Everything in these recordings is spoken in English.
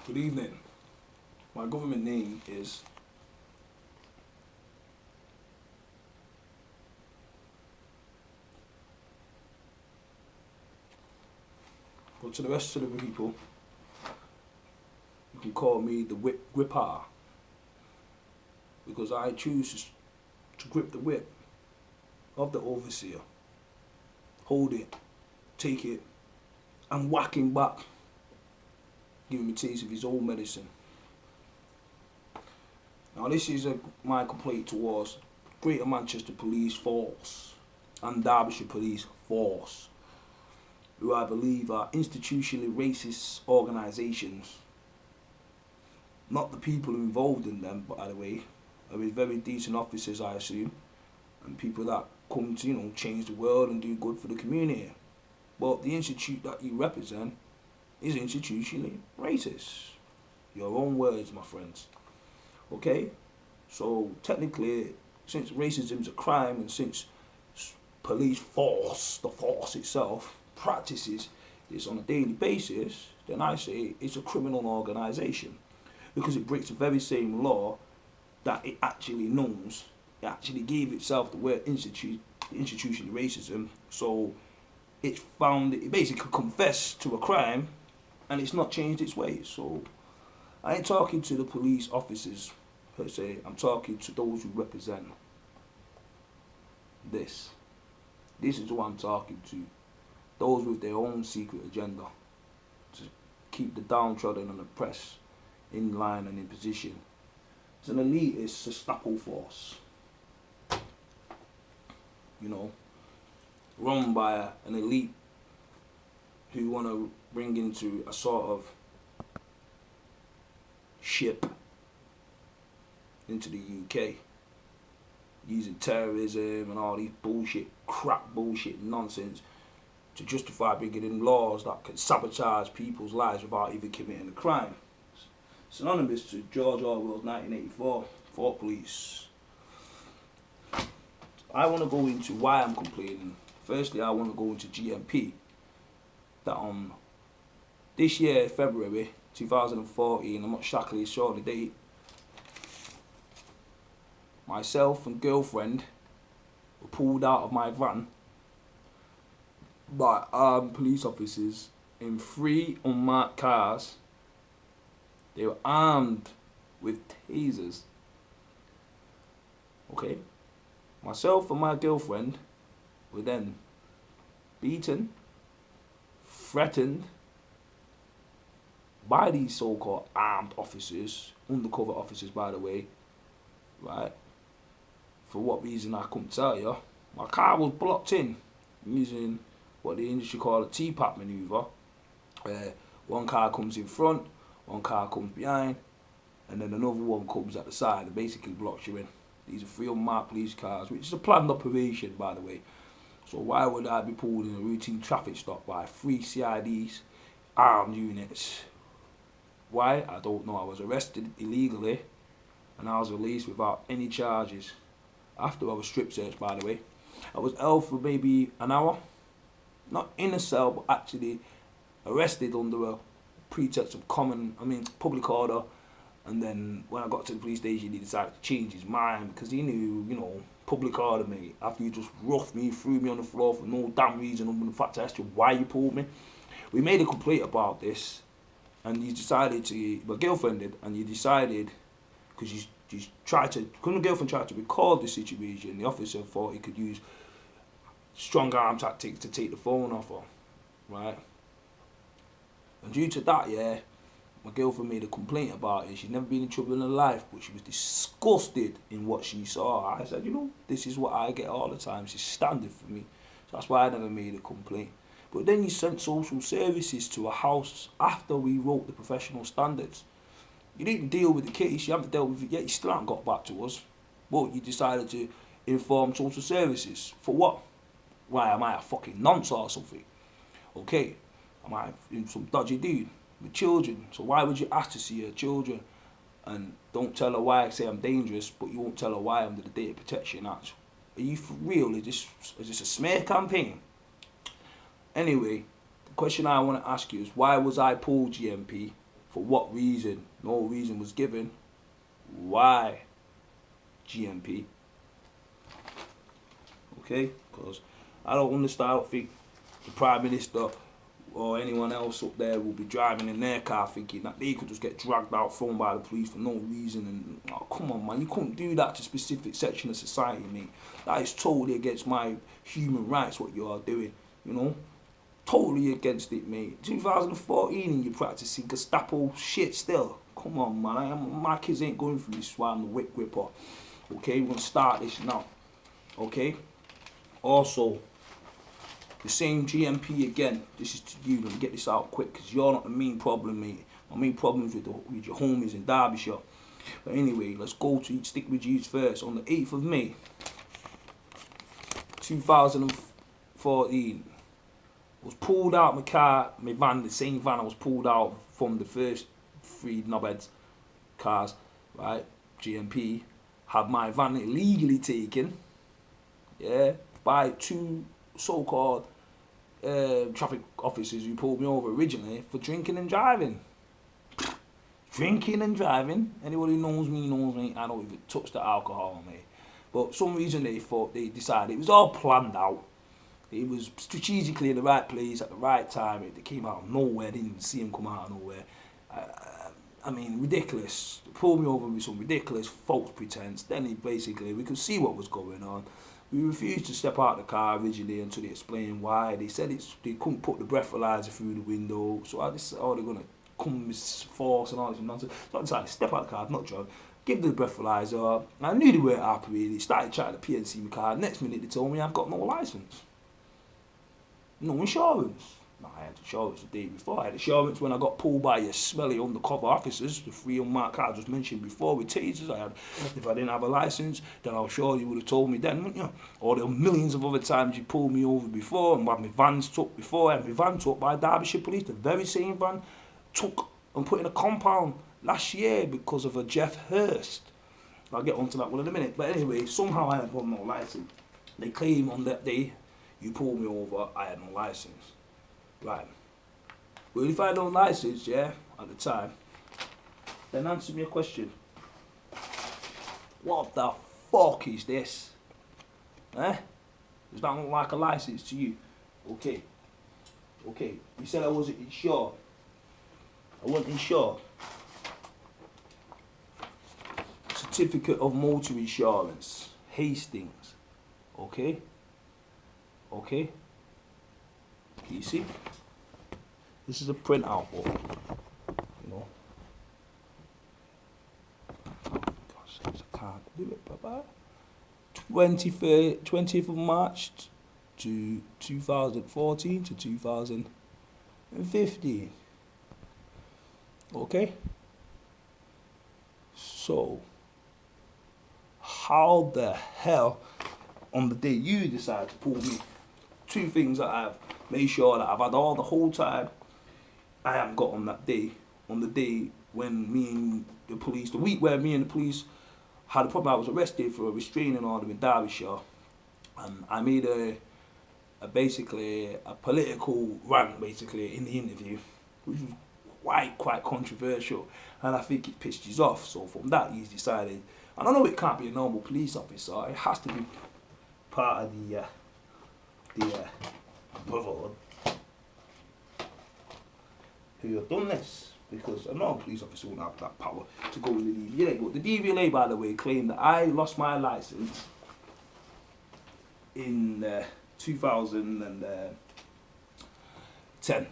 Good evening. My government name is but to the rest of the people, you can call me the whip gripper because I choose to grip the whip of the overseer, hold it, take it, and whack him back, give him a taste of his own medicine. Now this is my complaint towards Greater Manchester Police Force and Derbyshire Police Force, who I believe are institutionally racist organisations. Not the people involved in them, by the way, are very decent officers, I assume, and people that come to, change the world and do good for the community. But the institute that you represent is institutionally racist. Your own words, my friends. Okay? So technically, since racism is a crime and since police force, the force itself, practices this on a daily basis, then I say it's a criminal organisation because it breaks the very same law that it actually knows. It actually gave itself the word institutional racism. So it basically confessed to a crime and it's not changed its ways. So I ain't talking to the police officers per se. I'm talking to those who represent this. This is who I'm talking to. Those with their own secret agenda to keep the downtrodden and oppressed in line and in position. It's an elitist Gestapo force, run by an elite who want to bring into a sort of ship into the UK, using terrorism and all these crap bullshit nonsense to justify bringing in laws that can sabotage people's lives without even committing a crime. Synonymous to George Orwell's 1984 for police. I want to go into why I'm complaining. Firstly, I want to go into GMP. That this year, February 2014, I'm not exactly sure the date, myself and girlfriend were pulled out of my van by armed police officers in 3 unmarked cars. They were armed with tasers. Okay? Myself and my girlfriend were then beaten, threatened by these so-called armed officers, undercover officers by the way, right? For what reason I couldn't tell you. My car was blocked in using what the industry call a teapot maneuver. One car comes in front, one car comes behind, and then another one comes at the side and basically blocks you in. These are 3 unmarked police cars, which is a planned operation, by the way. So why would I be pulled in a routine traffic stop by 3 CIDs, armed units? Why? I don't know. I was arrested illegally, and I was released without any charges. After I was strip searched, by the way. I was held for maybe an hour. Not in a cell, but actually arrested under a pretext of public order. And then when I got to the police station, he decided to change his mind because he knew, public order, mate. After you just roughed me, threw me on the floor for no damn reason, other than the fact I asked you why you pulled me. We made a complaint about this, and you decided to, my girlfriend did, and you decided, because you my girlfriend tried to record the situation, the officer thought he could use strong arm tactics to take the phone off her, right? And due to that, my girlfriend made a complaint about it. She'd never been in trouble in her life, but she was disgusted in what she saw. I said, this is what I get all the time. It's standard for me. So that's why I never made a complaint. But then you sent social services to a house after we wrote the professional standards. You didn't deal with the case. You haven't dealt with it yet. You still haven't got back to us. But you decided to inform social services. For what? Why, am I a fucking nonce or something? Okay. Am I some dodgy dude with children? So why would you ask to see her children and don't tell her why I say I'm dangerous, but you won't tell her why under the Data Protection Act? Are you for real? Is this a smear campaign? Anyway, the question I want to ask you is, why was I pulled, GMP, For what reason? No reason was given. Why GMP? Okay, because I don't understand. I don't think the Prime Minister or anyone else up there will be driving in their car thinking that they could just get dragged out, thrown by the police for no reason. And oh, come on, man, you couldn't do that to a specific section of society, mate. That is totally against my human rights, what you are doing, you know. Totally against it, mate. 2014 and you're practicing Gestapo shit still. Come on, man. My kids ain't going through this while I'm the whip whipper. Okay, we're going to start this now. Okay? Also, the same GMP again. This is to you. Let me get this out quick because you're not the main problem, mate. My main problem is with your homies in Derbyshire. But anyway, let's go to stick with you first. On the 8th of May, 2014, I was pulled out my car, my van, the same van I was pulled out from the first 3 knobheads cars, right? GMP had my van illegally taken, yeah, by 2 so-called traffic officers who pulled me over originally for drinking and driving. Drinking and driving. Anybody who knows me. I don't even touch the alcohol, mate. But for some reason they decided it was all planned out. It was strategically in the right place at the right time. It came out of nowhere. Didn't see him come out of nowhere. I mean, ridiculous. They pulled me over with some ridiculous false pretense. Then we could see what was going on. We refused to step out of the car originally until they explained why. They said they couldn't put the breathalyzer through the window. So I just said, oh, they're going to come with force and all this nonsense. So I decided to step out of the car, not drunk, give them the breathalyzer. I knew they weren't happy. They started chatting to PNC my car. Next minute they told me I've got no license. No insurance. No, I had insurance the day before. I had insurance when I got pulled by your smelly undercover officers, the 3 unmarked cars I just mentioned before with tasers. If I didn't have a license, then I'm sure you would have told me then, wouldn't you? Or there were millions of other times you pulled me over before and had my vans took before. And my van took by Derbyshire police, the very same van took and put in a compound last year because of a Jeff Hurst. I'll get onto that one in a minute. But anyway, somehow I had no license. They claim on that day you pulled me over, I had no license. Right. Well, if I had no license, yeah, at the time, then answer me a question. What the fuck is this? Eh? Does that look like a license to you? Okay. Okay. You said I wasn't insured. I wasn't insured. Certificate of motor insurance. Hastings. Okay. Okay. Can you see? This is a printout book. You know. Gosh, I can't do it, Papa. 20th of March to 2014 to 2015. Okay? So, how the hell, on the day you decide to pull me, 2 things that I've made sure that I've had all the whole time, I haven't got on that day. On the day when me and the police, the week where me and the police had a problem, I was arrested for a restraining order in Derbyshire. And I made basically a political rant basically in the interview, which was quite controversial, and I think it pissed you off. So from that he's decided, and I know it can't be a normal police officer, it has to be part of the brotherhood who have done this, because a normal police officer wouldn't have that power to go with the DVLA. But the DVLA, by the way, claimed that I lost my license in 2010.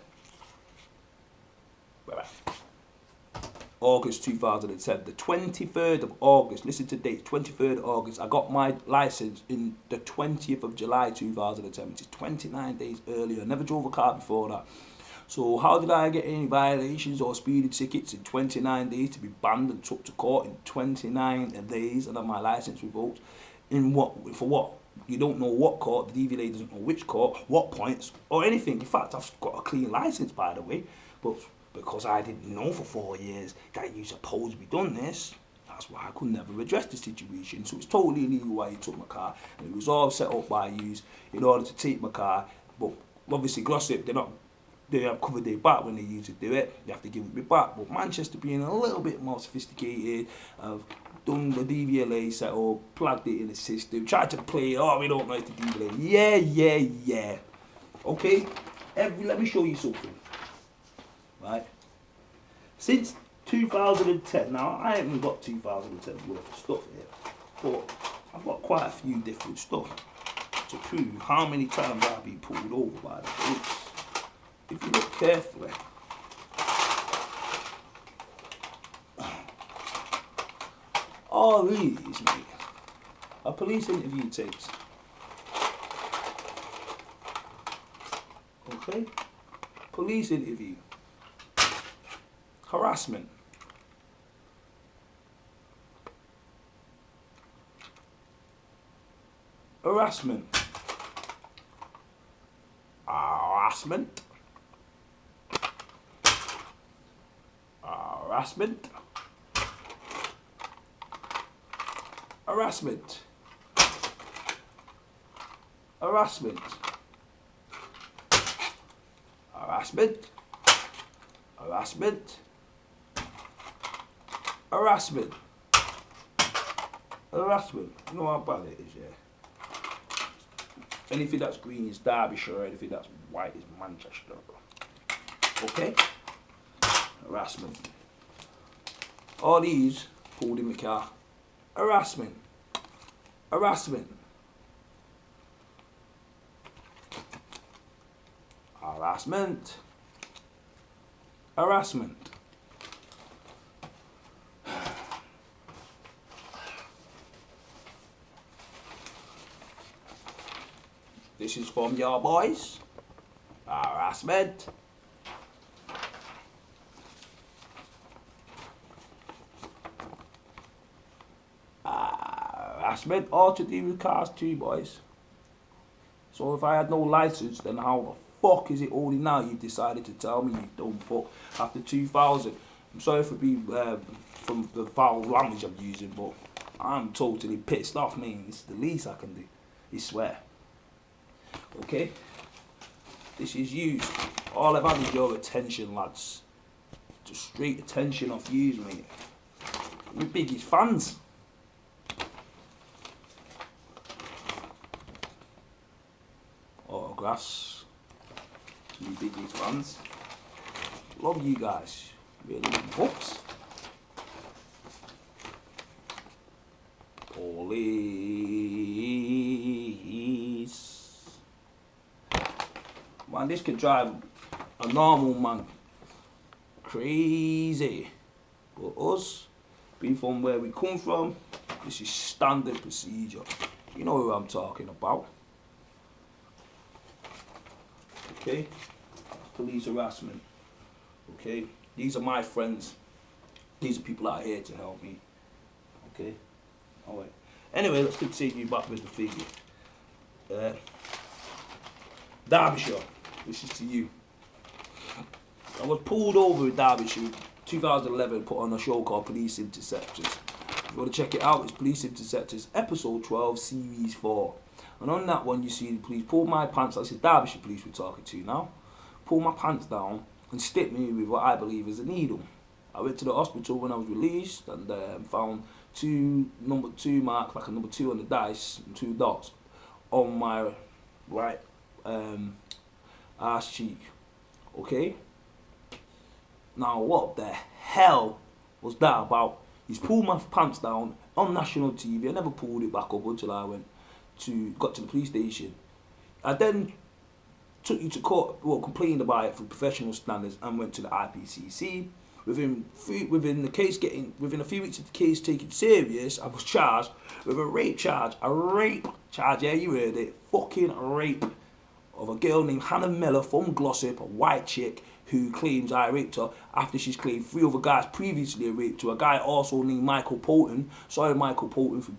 August 2010, the 23rd of August, listen to date, 23rd of August, I got my license in the 20th of July 2010, which is 29 days earlier. I never drove a car before that. So how did I get any violations or speeding tickets in 29 days to be banned and took to court in 29 days and have my license revoked? In what, for what? You don't know what court, the DVLA doesn't know which court, what points, or anything. In fact, I've got a clean license, by the way, but because I didn't know for 4 years that you supposed to be done this, that's why I could never address the situation. So it's totally illegal why you took my car, and it was all set up by you in order to take my car. But obviously Glossop, they're not they have covered their back when they used to do it. They have to give it back. But Manchester being a little bit more sophisticated, have done the DVLA setup, plugged it in the system, tried to play. Oh, we don't know it's the DVLA. Yeah. Okay. Let me show you something. Right. Since 2010, now I haven't got 2010 worth of stuff here, but I've got quite a few different stuff to prove how many times I've been pulled over by the police. If you look carefully, all these, mate, are police interview tapes. Okay? Police interview. Harassment. Harassment. Harassment. Harassment. Harassment. Harassment. Harassment. Harassment. Harassment. Harassment. You know how bad it is, yeah? Anything that's green is Derbyshire, anything that's white is Manchester. Okay? Harassment. All these pulled in my car. Harassment. Harassment. Harassment. Harassment. This is from your boys. Harassment. Harassment. All to do with cars too, boys. So if I had no license, then how the fuck is it only now you've decided to tell me you don't fuck after 2000? I'm sorry for being from the foul language I'm using, but I'm totally pissed off, man. It's the least I can do. I swear. Okay? This is used. All I've had is your attention, lads. Just straight attention off yous, mate. We're biggest fans. Autographs. You biggest fans. Love you guys. Really books. Police. Man, this could drive a normal man crazy. But us, being from where we come from, this is standard procedure. You know who I'm talking about. Okay? Police harassment. Okay? These are my friends. These are people that are here to help me. Okay? Alright. Anyway, let's continue back with the figure. Derbyshire. This is to you. I was pulled over in Derbyshire 2011, put on a show called Police Interceptors. If you want to check it out, it's Police Interceptors, episode 12, series 4. And on that one, you see the police pull my pants. This is Derbyshire police we're talking to now. Pull my pants down and stick me with what I believe is a needle. I went to the hospital when I was released and found number 2 marks, like a number 2 on the dice, and 2 dots on my right ass cheek. Okay? Now, what the hell was that about? He's pulled my pants down on national TV. I never pulled it back up until I got to the police station. I then took you to court, well, complained about it for professional standards, and went to the IPCC. Within a few weeks of the case taken serious, I was charged with a rape charge. A rape charge, yeah, you heard it. Fucking rape of a girl named Hannah Miller from Glossop, a white chick who claims I raped her after she's claimed 3 other guys previously raped her. A guy also named Michael Polton. Sorry, Michael Polton, for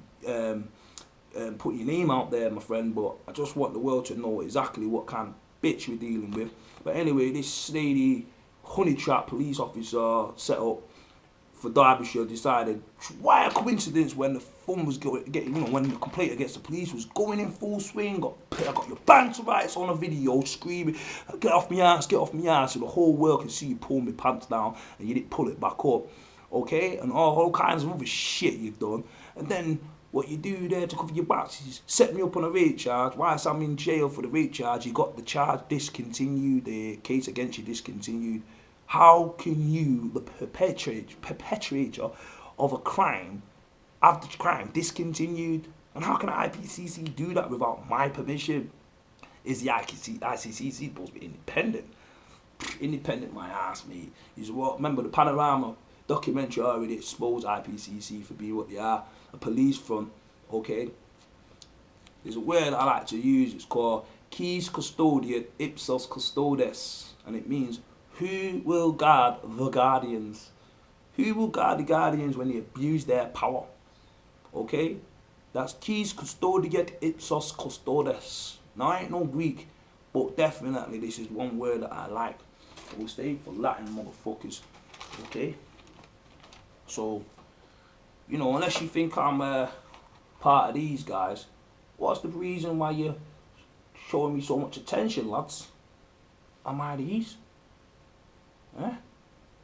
putting your name out there, my friend, but I just want the world to know exactly what kind of bitch we're dealing with. But anyway, this lady, honey trap police officer, set up for Derbyshire decided, why a coincidence when the fun was getting, when the complaint against the police was going in full swing, I got your banter rights on a video, screaming, get off me ass, so the whole world can see you pull my pants down, and you didn't pull it back up, okay, and all kinds of other shit you've done, and then what you do there to cover your backs is set me up on a rape charge. Whilst I'm in jail for the rape charge, you got the charge discontinued, the case against you discontinued. How can you, the perpetrator of a crime, have the crime discontinued? And how can the IPCC do that without my permission? Is the ICCC supposed to be independent? Independent, my ass, mate. Is what? Remember the Panorama documentary already exposed IPCC for being what they are, a police front, okay? There's a word I like to use, it's called quis custodiet ipsos custodes, and it means who will guard the guardians? Who will guard the guardians when they abuse their power? Okay? That's quis custodiet ipsos custodes. Now, I ain't no Greek, but definitely this is one word that I like. We'll stay for Latin motherfuckers. Okay? So, unless you think I'm part of these guys, what's the reason why you're showing me so much attention, lads? Am I these? Huh?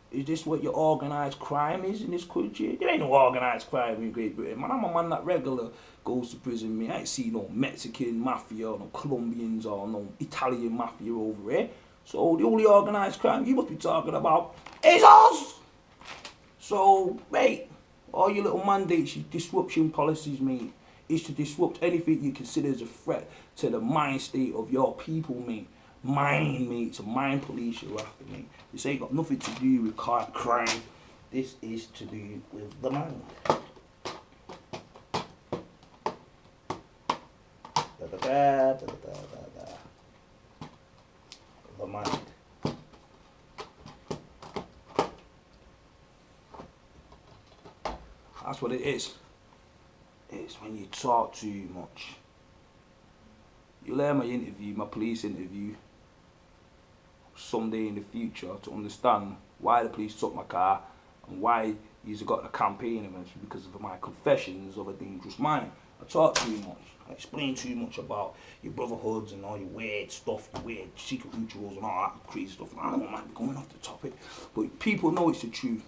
Is this what your organised crime is in this country? There ain't no organised crime in Great Britain, man. I'm a man that regular goes to prison, me. I ain't see no Mexican mafia, no Colombians, or no Italian mafia over here. So the only organised crime you must be talking about is us! So, mate, all your little mandates, your disruption policies, mate, is to disrupt anything you consider as a threat to the mind state of your people, mate. Mind, mate. It's a mind police you're after, mate. This ain't got nothing to do with crime. This is to do with the mind. The mind. That's what it is. It's when you talk too much. You'll hear my interview, my police interview, someday in the future to understand why the police took my car and why you've got a campaign against me because of my confessions of a dangerous mind. I talk too much. I explain too much about your brotherhoods and all your weird stuff, your weird secret rituals and all that crazy stuff. I don't mind going off the topic, but people know it's the truth.